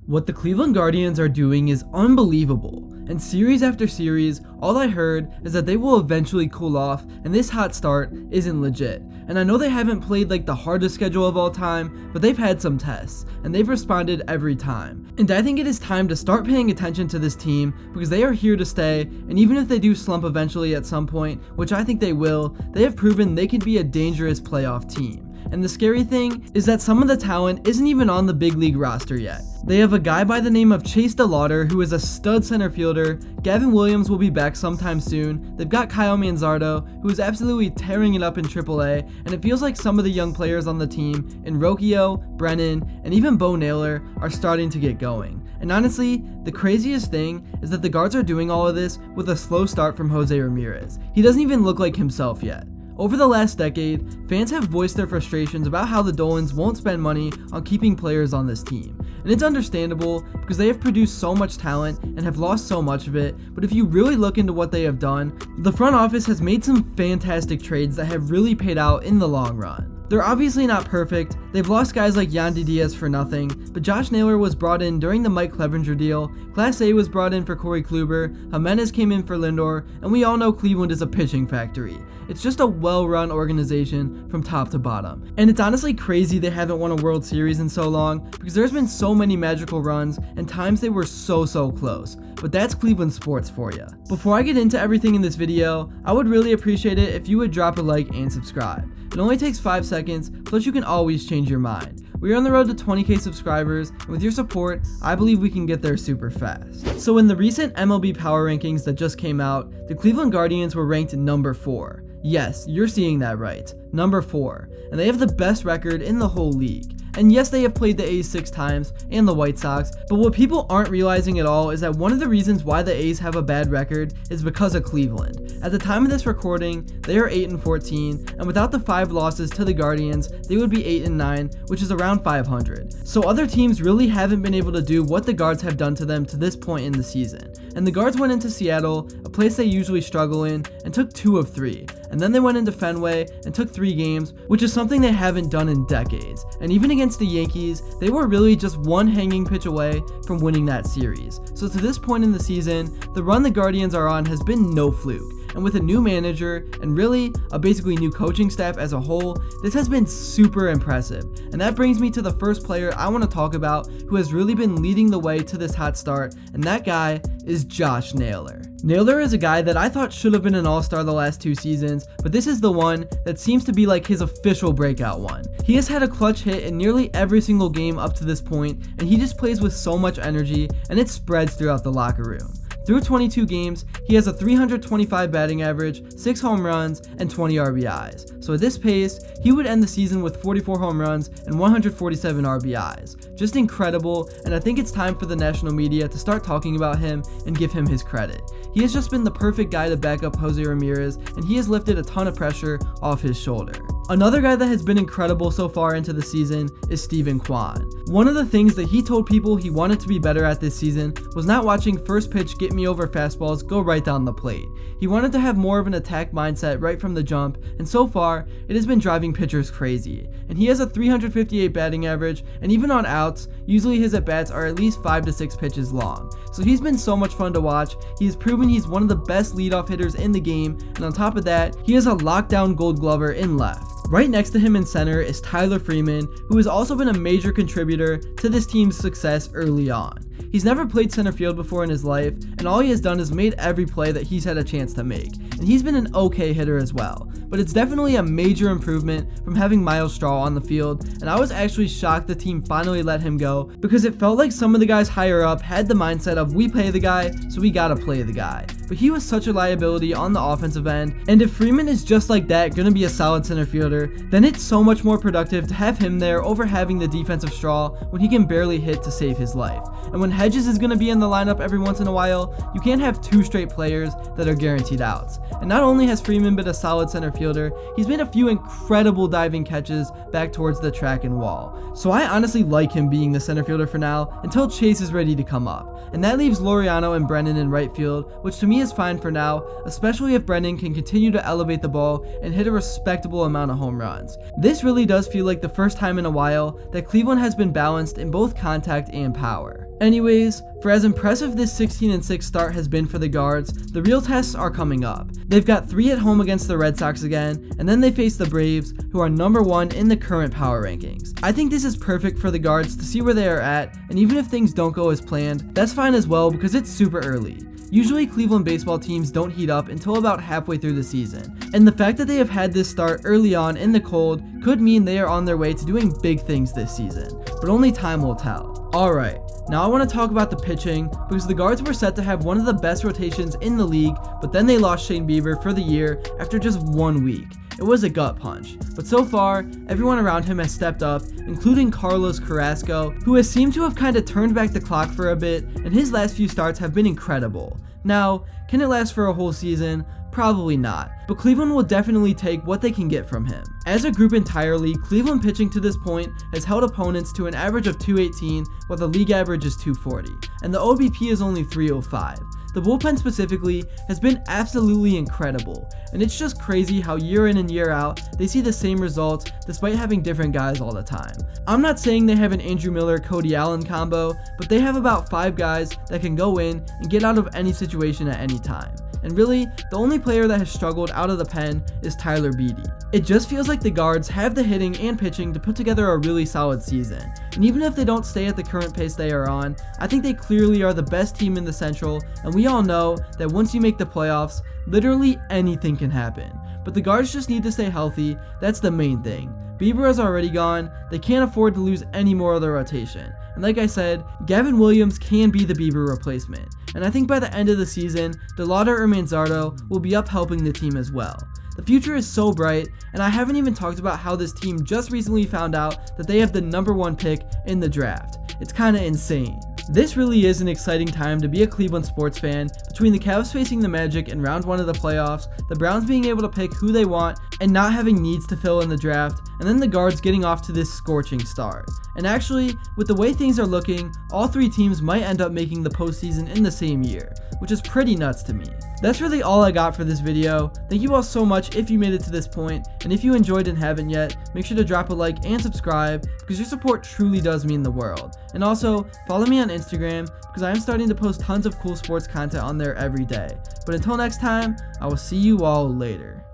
What the Cleveland Guardians are doing is unbelievable, and series after series, all I heard is that they will eventually cool off and this hot start isn't legit. And I know they haven't played like the hardest schedule of all time, but they've had some tests, and they've responded every time. And I think it is time to start paying attention to this team because they are here to stay, and even if they do slump eventually at some point, which I think they will, they have proven they can be a dangerous playoff team. And the scary thing is that some of the talent isn't even on the big league roster yet. They have a guy by the name of Chase Delaughter who is a stud center fielder. Gavin Williams will be back sometime soon. They've got Kyle Manzardo who is absolutely tearing it up in AAA, and it feels like some of the young players on the team in Rocchio, Brennan, and even Jose Naylor are starting to get going. And honestly, the craziest thing is that the Guards are doing all of this with a slow start from Jose Ramirez. He doesn't even look like himself yet. Over the last decade, fans have voiced their frustrations about how the Dolans won't spend money on keeping players on this team. And it's understandable because they have produced so much talent and have lost so much of it, but if you really look into what they have done, the front office has made some fantastic trades that have really paid out in the long run. They're obviously not perfect, they've lost guys like Yandy Diaz for nothing, but Josh Naylor was brought in during the Mike Clevinger deal, Clase was brought in for Corey Kluber, Gimenez came in for Lindor, and we all know Cleveland is a pitching factory. It's just a well-run organization from top to bottom. And it's honestly crazy they haven't won a World Series in so long because there's been so many magical runs and times they were so close. But that's Cleveland sports for you. Before I get into everything in this video, I would really appreciate it if you would drop a like and subscribe. It only takes 5 seconds, plus you can always change your mind. We are on the road to 20k subscribers, and with your support, I believe we can get there super fast. So in the recent MLB Power Rankings that just came out, the Cleveland Guardians were ranked number 4. Yes, you're seeing that right, number 4, and they have the best record in the whole league. And yes, they have played the A's 6 times and the White Sox, but what people aren't realizing at all is that one of the reasons why the A's have a bad record is because of Cleveland. At the time of this recording, they are 8-14, and without the 5 losses to the Guardians, they would be 8-9, which is around 500. So other teams really haven't been able to do what the Guards have done to them to this point in the season. And the Guards went into Seattle, a place they usually struggle in, and took 2 of 3. And then they went into Fenway and took 3 games, which is something they haven't done in decades. And even against the Yankees, they were really just one hanging pitch away from winning that series. So to this point in the season, the run the Guardians are on has been no fluke. And with a new manager and really a basically new coaching staff as a whole, this has been super impressive. And that brings me to the first player I want to talk about who has really been leading the way to this hot start, and that guy is Josh Naylor. Naylor is a guy that I thought should have been an all-star the last 2 seasons, but this is the one that seems to be like his official breakout one. He has had a clutch hit in nearly every single game up to this point, and he just plays with so much energy, and it spreads throughout the locker room. Through 22 games, he has a 325 batting average, 6 home runs, and 20 RBIs. So at this pace, he would end the season with 44 home runs and 147 RBIs. Just incredible, and I think it's time for the national media to start talking about him and give him his credit. He has just been the perfect guy to back up Jose Ramirez, and he has lifted a ton of pressure off his shoulder. Another guy that has been incredible so far into the season is Steven Kwan. One of the things that he told people he wanted to be better at this season was not watching first pitch get me over fastballs go right down the plate. He wanted to have more of an attack mindset right from the jump, and so far, it has been driving pitchers crazy. And he has a 358 batting average, and even on outs, usually his at-bats are at least 5 to 6 pitches long. So he's been so much fun to watch. He has proven he's one of the best leadoff hitters in the game, and on top of that, he is a lockdown Gold Glover in left. Right next to him in center is Tyler Freeman, who has also been a major contributor to this team's success early on. He's never played center field before in his life, and all he has done is made every play that he's had a chance to make. And he's been an okay hitter as well, but it's definitely a major improvement from having Miles Straw on the field, and I was actually shocked the team finally let him go because it felt like some of the guys higher up had the mindset of we pay the guy, so we gotta play the guy. But he was such a liability on the offensive end, and if Freeman is just like that, gonna be a solid center fielder, then it's so much more productive to have him there over having the defensive straw when he can barely hit to save his life. And when Hedges is gonna be in the lineup every once in a while, you can't have 2 straight players that are guaranteed outs. And not only has Freeman been a solid center fielder, he's made a few incredible diving catches back towards the track and wall. So I honestly like him being the center fielder for now until Chase is ready to come up. And that leaves Laureano and Brennan in right field, which to me me is fine for now, especially if Brennan can continue to elevate the ball and hit a respectable amount of home runs. This really does feel like the first time in a while that Cleveland has been balanced in both contact and power. Anyways, for as impressive this 16-6 start has been for the Guards, the real tests are coming up. They've got 3 at home against the Red Sox again, and then they face the Braves, who are number 1 in the current power rankings. I think this is perfect for the Guards to see where they are at, and even if things don't go as planned, that's fine as well because it's super early. Usually Cleveland baseball teams don't heat up until about halfway through the season, and the fact that they have had this start early on in the cold could mean they are on their way to doing big things this season, but only time will tell. Alright, now I want to talk about the pitching, because the Guards were set to have one of the best rotations in the league, but then they lost Shane Bieber for the year after just 1 week. It was a gut punch, but so far, everyone around him has stepped up, including Carlos Carrasco, who has seemed to have kind of turned back the clock for a bit, and his last few starts have been incredible. Now, can it last for a whole season? Probably not, but Cleveland will definitely take what they can get from him. As a group entirely, Cleveland pitching to this point has held opponents to an average of 218, while the league average is 240, and the OBP is only 305. The bullpen specifically has been absolutely incredible, and it's just crazy how year in and year out, they see the same results despite having different guys all the time. I'm not saying they have an Andrew Miller-Cody Allen combo, but they have about 5 guys that can go in and get out of any situation at any time. And really, the only player that has struggled out of the pen is Tyler Beede. It just feels like the Guards have the hitting and pitching to put together a really solid season. And even if they don't stay at the current pace they are on, I think they clearly are the best team in the Central, and we all know that once you make the playoffs, literally anything can happen. But the Guards just need to stay healthy, that's the main thing. Bieber is already gone, they can't afford to lose any more of the rotation. And like I said, Gavin Williams can be the Bieber replacement. And I think by the end of the season, Delaughter or Manzardo will be up helping the team as well. The future is so bright, and I haven't even talked about how this team just recently found out that they have the #1 pick in the draft. It's kinda insane. This really is an exciting time to be a Cleveland sports fan, between the Cavs facing the Magic in round 1 of the playoffs, the Browns being able to pick who they want and not having needs to fill in the draft, and then the Guards getting off to this scorching start. And actually, with the way things are looking, all 3 teams might end up making the postseason in the same year, which is pretty nuts to me. That's really all I got for this video. Thank you all so much if you made it to this point, and if you enjoyed and haven't yet, make sure to drop a like and subscribe, because your support truly does mean the world. And also, follow me on Instagram, because I am starting to post tons of cool sports content on there every day. But until next time, I will see you all later.